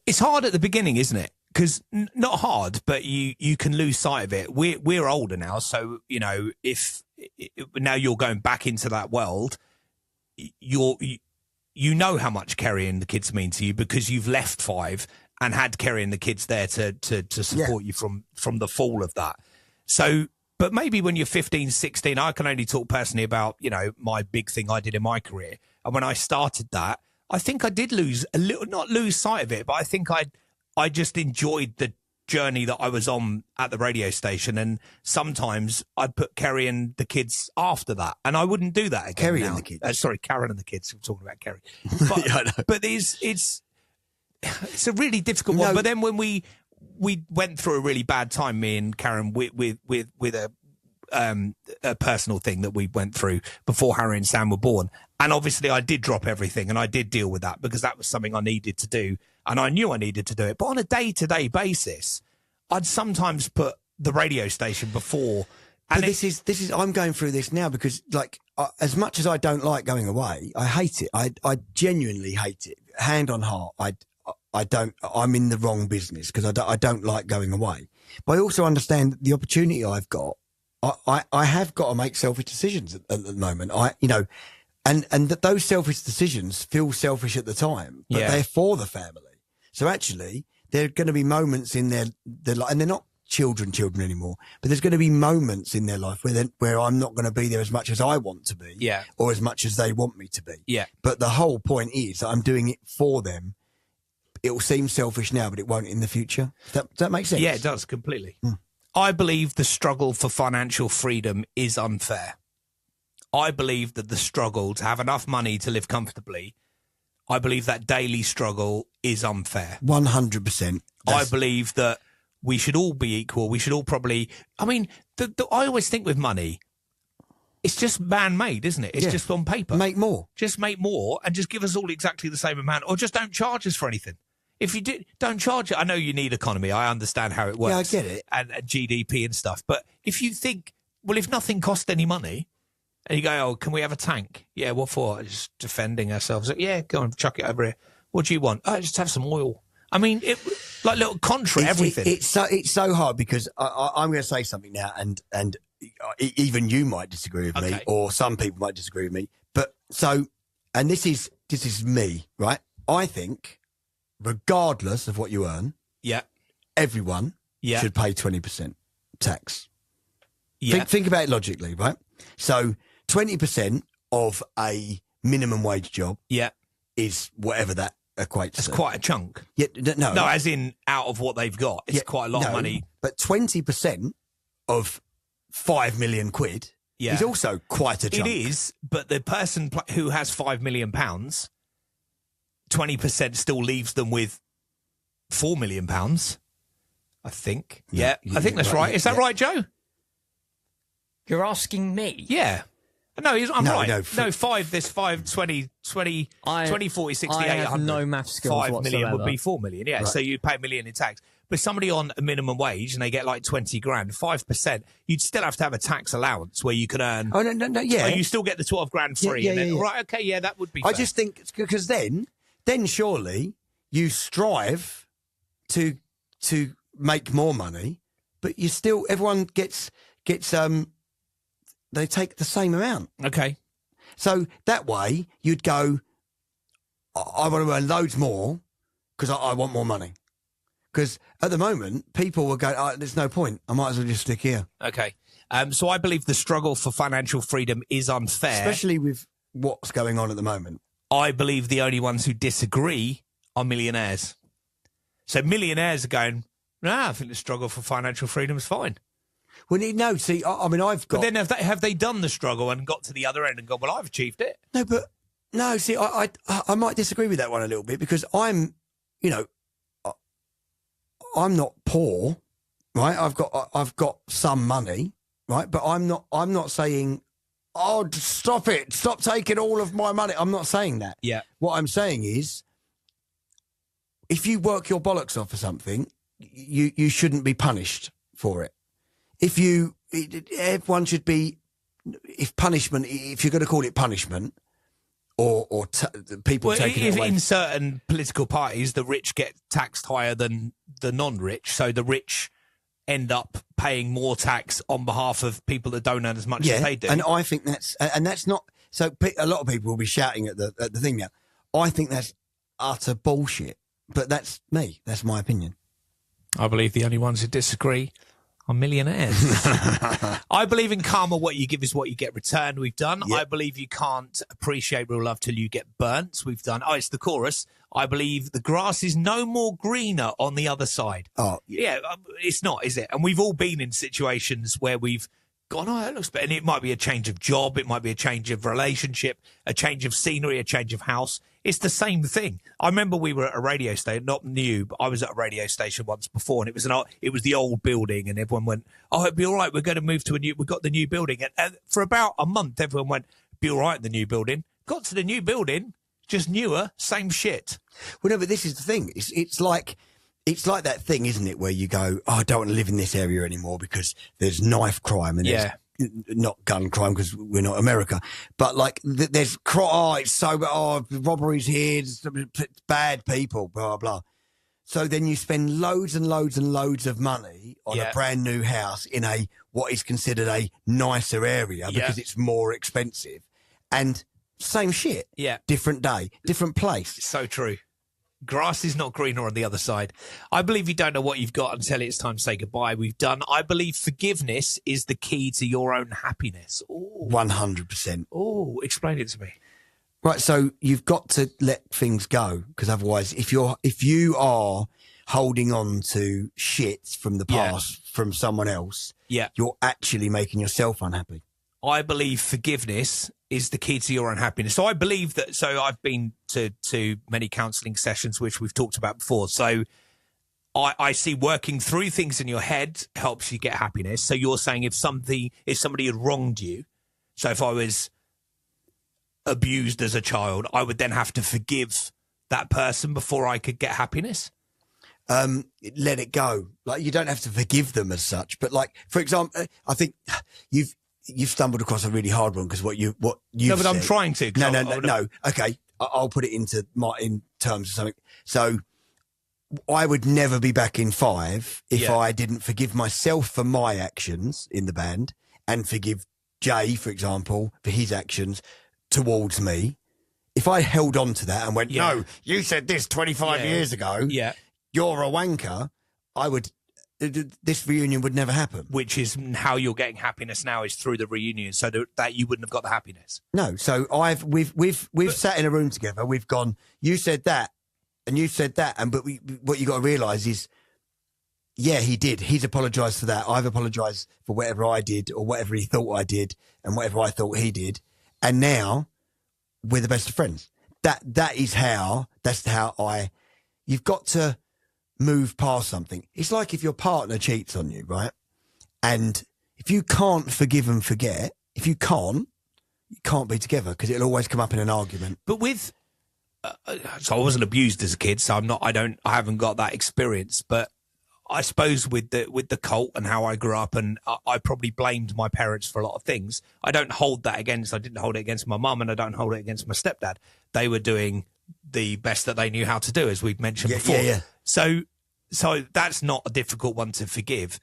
it's hard at the beginning, isn't it? Because not hard, but you can lose sight of it. We're older now, so if now you're going back into that world, you know how much Kerry and the kids mean to you because you've left Five and had Kerry and the kids there to support you from the fall of that. So, but maybe when you're 15, 16, I can only talk personally about my big thing I did in my career, and when I started that, I think I did not lose sight of it, but I think I just enjoyed the journey that I was on at the radio station. And sometimes I'd put Kerry and the kids after that. And I wouldn't do that again. Kerry now. and the kids. Sorry, Karen and the kids. I'm talking about Kerry. But, Yeah, I know. but it's a really difficult one. But then when we went through a really bad time, me and Karen, with a personal thing that we went through before Harry and Sam were born. And obviously I did drop everything and I did deal with that because that was something I needed to do. And I knew I needed to do it. But on a day-to-day basis, I'd sometimes put the radio station before. And this is I'm going through this now because as much as I don't like going away, I hate it. I genuinely hate it. Hand on heart. I'm in the wrong business because I don't like going away. But I also understand the opportunity I've got. I have got to make selfish decisions at the moment. And that those selfish decisions feel selfish at the time, but they're for the family. So actually, there are going to be moments in their life, and they're not children anymore, but there's going to be moments in their life where I'm not going to be there as much as I want to be, or as much as they want me to be. Yeah. But the whole point is that I'm doing it for them. It will seem selfish now, but it won't in the future. Does that make sense? Yeah, it does completely. I believe the struggle for financial freedom is unfair. I believe that the struggle to have enough money to live comfortably, I believe that daily struggle is unfair. 100%. I believe that we should all be equal. We should all probably, I always think with money, it's just man-made, isn't it? It's just on paper. Make more. Just make more and just give us all exactly the same amount, or just don't charge us for anything. If you don't charge it, I know you need economy. I understand how it works. Yeah, I get it. And GDP and stuff. But if you think, well, if nothing cost any money, and you go, oh, can we have a tank? Yeah, what for? Just defending ourselves. Yeah, go on, chuck it over here. What do you want? Oh, just have some oil. I mean, like little contra everything. It's so hard because I'm going to say something now, and even you might disagree with me, Okay. or some people might disagree with me. But so, and this is me, right? I think, regardless of what you earn, Yeah. everyone Yeah. should pay 20% tax. Yeah. Think about it logically, right? So 20% of a minimum wage job Yeah. is whatever that equates That's to. quite a chunk. Yeah, no, No, as in out of what they've got. It's yeah, quite a lot of no, money. But 20% of 5 million quid Yeah. is also quite a chunk. It is, but the person who has £5 million, 20% still leaves them with £4 million, I think. Yeah, I think that's right. Is that right, Joe? You're asking me? Yeah. No, I'm No, right. no, No, there's 5, 20, 40, 60, I 800. have no math skills 5 million would whatsoever. be 4 million. Yeah, Right. so you'd pay $1 million in tax. But somebody on a minimum wage and they get like 20 grand, 5%, you'd still have to have a tax allowance where you could earn. Oh, no, yeah. Oh, you still get the 12 grand free. Yeah, and then, yeah. Right, okay, yeah, that would be I fair. just think, because then surely you strive to make more money, but you still, everyone gets they take the same amount. Okay. So that way you'd go, I want to earn loads more because I want more money. Because at the moment, people will go, there's no point. I might as well just stick here. Okay. So I believe the struggle for financial freedom is unfair. Especially with what's going on at the moment. I believe the only ones who disagree are millionaires. So millionaires are going, I think the struggle for financial freedom is fine. Well, no, see, I mean, I've got... But then have they done the struggle and got to the other end and gone, well, I've achieved it? No, see, I might disagree with that one a little bit because I'm not poor, right? I've got some money, right? But I'm not saying, oh, stop it, stop taking all of my money. I'm not saying that. Yeah. What I'm saying is, if you work your bollocks off for something, you shouldn't be punished for it. Everyone should be, if you're going to call it punishment, or people taking it away. In certain political parties, the rich get taxed higher than the non-rich, so the rich end up paying more tax on behalf of people that don't earn as much as they do. And I think that's not. So a lot of people will be shouting at the thing now. I think that's utter bullshit. But that's me. That's my opinion. I believe the only ones who disagree are millionaires. I believe in karma. What you give is what you get returned. We've done. Yep. I believe you can't appreciate real love till you get burnt. We've done. Oh, it's the chorus. I believe the grass is no more greener on the other side. Oh, Yeah, it's not, is it? And we've all been in situations where we've gone, oh, that looks better. And it might be a change of job. It might be a change of relationship, a change of scenery, a change of house. It's the same thing. I remember we were at a radio station, not new, but I was at a radio station once before, and it was the old building, and everyone went, oh, it'd be all right. We're going to move to we've got the new building. And for about a month, everyone went, be all right in the new building. Got to the new building, just newer, same shit. well, no, but this is the thing. It's like that thing, isn't it, where you go, oh, I don't want to live in this area anymore because there's knife crime and there's not gun crime because we're not America, but like there's it's so robberies here, bad people, blah blah. So then you spend loads and loads and loads of money on a brand new house in what is considered a nicer area because it's more expensive, and same shit. Yeah, different day, different place. so true. Grass is not greener on the other side. I believe you don't know what you've got until it's time to say goodbye. We've done. I believe forgiveness is the key to your own happiness. 100%. Oh, explain it to me. Right, so you've got to let things go because otherwise, if you are holding on to shit from the past from someone else, you're actually making yourself unhappy. I believe forgiveness is the key to your own happiness. So I believe that. So I've been to many counselling sessions, which we've talked about before. So I see working through things in your head helps you get happiness. So you're saying if somebody had wronged you, so if I was abused as a child, I would then have to forgive that person before I could get happiness. Let it go. Like you don't have to forgive them as such, but like for example, I think you've stumbled across a really hard one because what you No, but said, I'm trying to. No. Okay, I'll put it in terms of something. So I would never be back in 5 if I didn't forgive myself for my actions in the band and forgive Jay, for example, for his actions towards me, if I held on to that and went, Yeah. no, you said this 25 Yeah. years ago, Yeah. you're a wanker, this reunion would never happen. Which is how you're getting happiness now, is through the reunion, so that you wouldn't have got the happiness. No, so we've sat in a room together. We've gone. You said that, and you said that, and what you got to realise is, yeah, he did. He's apologised for that. I've apologised for whatever I did or whatever he thought I did, and whatever I thought he did. And now we're the best of friends. That's how you've got to move past something. It's like if your partner cheats on you, right? And if you can't forgive and forget, you can't be together because it'll always come up in an argument. But with, so I wasn't abused as a kid, so I haven't got that experience. But I suppose with the cult and how I grew up, and I probably blamed my parents for a lot of things. I didn't hold it against my mum, and I don't hold it against my stepdad. They were doing the best that they knew how to do, as we've mentioned before. Yeah. So that's not a difficult one to forgive.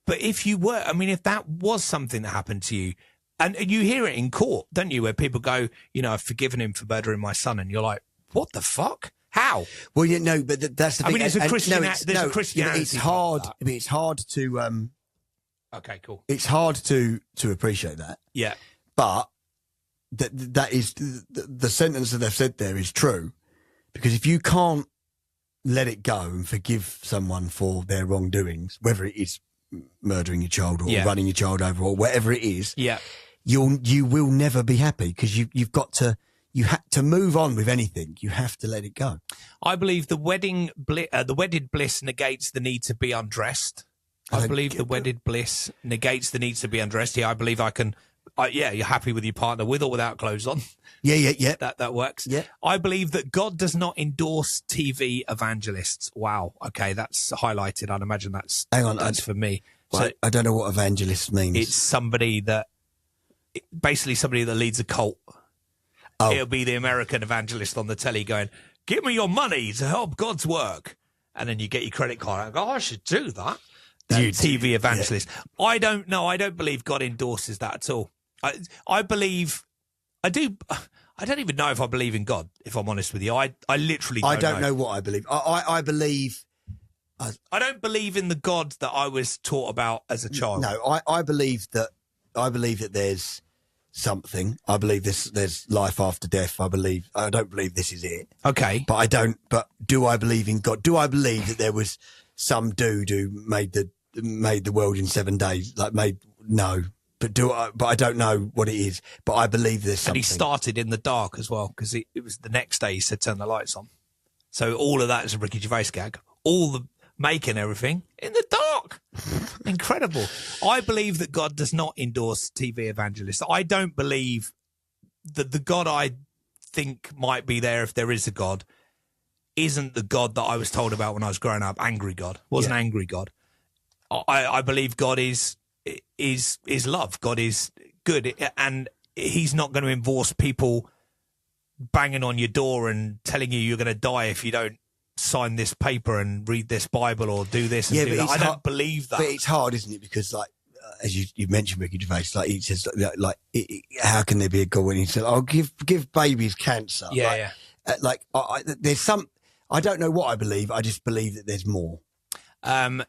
But if that was something that happened to you, and you hear it in court, don't you, where people go, I've forgiven him for murdering my son, and you're like, what the fuck? How? Well, but that's the thing. There's a Christian. There's a Christianity. It's hard. It's hard to. Okay, cool. It's hard to appreciate that. Yeah, but that is the sentence that they've said there is true, because if you can't let it go and forgive someone for their wrongdoings, whether it is murdering your child or running your child over or whatever it is, you will never be happy, because you've got to. You have to move on with anything. You have to let it go. I believe the wedded bliss negates the need to be undressed. I believe the wedded bliss negates the need to be undressed. Yeah, I believe I can. You're happy with your partner with or without clothes on. Yeah. That works. Yeah. I believe that God does not endorse TV evangelists. Wow. Okay, that's highlighted. I'd imagine that's for me. So I don't know what evangelist means. It's basically somebody that leads a cult. Oh. It'll be the American evangelist on the telly going, give me your money to help God's work. And then you get your credit card and go, I should do that. You TV evangelist. Yeah. I don't know. I don't believe God endorses that at all. I believe, I do. I don't even know if I believe in God, if I'm honest with you. I literally don't know. I don't know what I believe. I believe. I don't believe in the God that I was taught about as a child. No, I believe that there's something. I believe there's life after death. I don't believe this is it. Okay. But do I believe in God? Do I believe that there was some dude who made the world in 7 days? No. But I don't know what it is. But I believe there's something. And he started in the dark as well, because it was the next day he said turn the lights on. So all of that is a Ricky Gervais gag. All the making everything in the dark. Incredible. I believe that God does not endorse TV evangelists. I don't believe that the God I think might be there, if there is a God, isn't the God that I was told about when I was growing up. Angry God. Was an angry God. I believe God is love. God is good, and he's not going to enforce people banging on your door and telling you you're going to die if you don't sign this paper and read this Bible or do this and do that. I don't believe that. But it's hard, isn't it? Because as you mentioned, Ricky Gervais, he says how can there be a God when he said, "Oh, give babies cancer"? Yeah. There's some. I don't know what I believe. I just believe that there's more.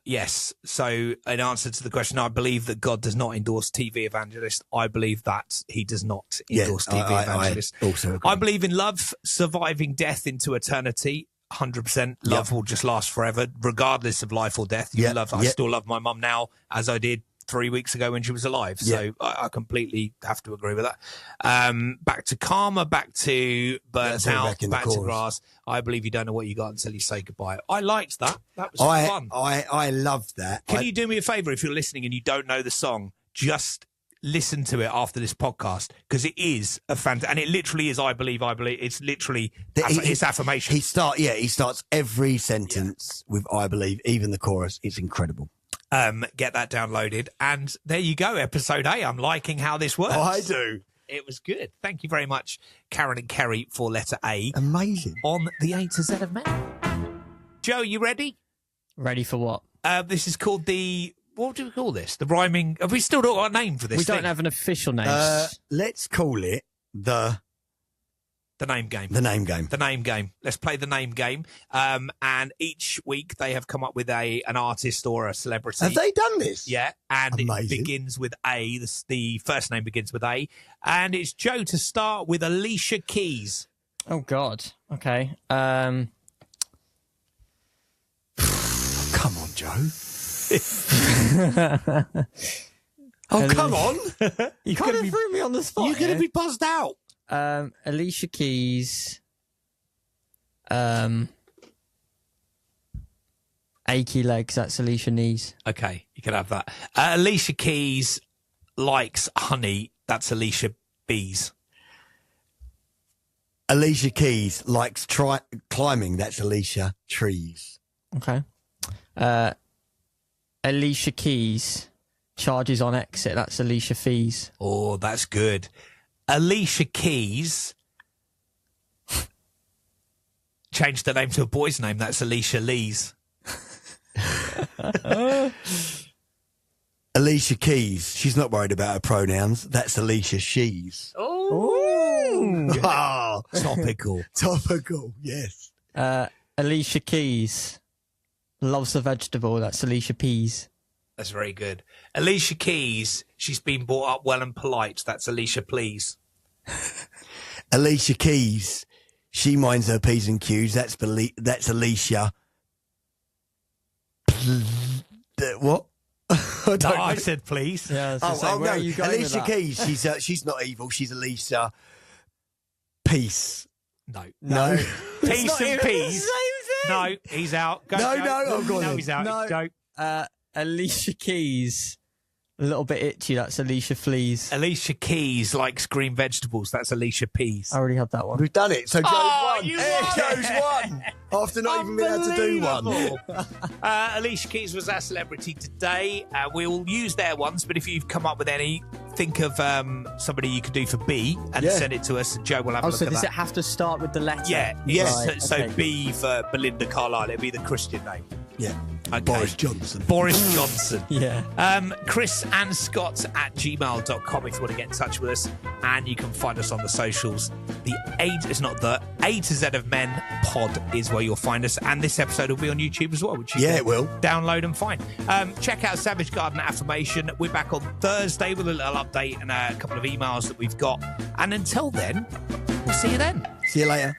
Yes. So in answer to the question, I believe that God does not endorse TV evangelists. I believe that he does not endorse TV evangelists. I also agree. I believe in love surviving death into eternity. 100%. Love will just last forever, regardless of life or death. I still love my mum now, as I did 3 weeks ago when she was alive. So I completely have to agree with that. Back to Karma, back to Burnt Out, back to Grass. I believe you don't know what you got until you say goodbye. I liked that. That was fun. I loved that. Can you do me a favour if you're listening and you don't know the song? Just listen to it after this podcast, because it is a fantastic, and it literally is. I believe. It's literally it's affirmation. He starts every sentence with "I believe," even the chorus. It's incredible. Get that downloaded, and there you go. Episode 8. I'm liking how this works. Oh, I do. It was good. Thank you very much, Karen and Kerry, for letter A. Amazing. On the A to Z of Men. Joe, you ready? Ready for what? This is called the what do we call this? The rhyming. Have we still not got a name for this? We don't thing? have an official name. Let's call it the name game. The name game. The name game. Let's play the name game. And each week they have come up with an artist or a celebrity. Have they done this? Yeah, and Amazing. it begins with A. The first name begins with A, and it's Joe to start with Alicia Keys. Oh God. Okay. Come on, Joe. Oh, come on. You kind of threw me on the spot. You're going to here. be buzzed out. Alicia Keys. Achy legs. That's Alicia Knees. Okay, you can have that. Alicia Keys likes honey. That's Alicia Bees. Alicia Keys likes climbing. That's Alicia Trees. Okay. Alicia Keys charges on exit. That's Alicia Fees. Oh, that's good. Alicia Keys changed the name to a boy's name. That's Alicia Lees. Alicia Keys. She's not worried about her pronouns. That's Alicia She's. Ooh. Oh, Topical. topical. Yes. Alicia Keys loves a vegetable. That's Alicia Peas. That's very good. Alicia Keys, she's been brought up well and polite. That's Alicia Please. Alicia Keys. She minds her P's and Q's. That's Alicia. What? I don't No, know. I said please. Yeah. Oh, where no. are you going with Alicia that? Keys. She's not evil. She's Alicia Peace. No. No. Peace and peas. No, he's out. Go, No, Joe. no, oh, go on No, then. he's out. No. Go. Alicia Keys. A little bit itchy. That's Alicia Fleas. Alicia Keys likes green vegetables. That's Alicia Peas. I already had that one. We've done it. So Joe's Oh, won. you won. Joe's won. After not even being able to do one. Unbelievable. Alicia Keys was our celebrity today. We'll use their ones, but if you've come up with any, think of somebody you could do for B and Yeah. send it to us, and Joe will have a Oh, look so at does that. it have to start with the letter? Yeah, Yes. yes. So Right, okay. B for Belinda Carlisle. It'll be the Christian name. Yeah. Okay. Boris Johnson. Boris Johnson. Yeah. Chris and Scott at gmail.com if you want to get in touch with us, and you can find us on the socials. The A to Z of Men pod is where you'll find us, and this episode will be on YouTube as well, which you Yeah, can it will. download and find. Check out Savage Garden Affirmation. We're back on Thursday with a little update and a couple of emails that we've got, and until then, we'll see you then. See you later.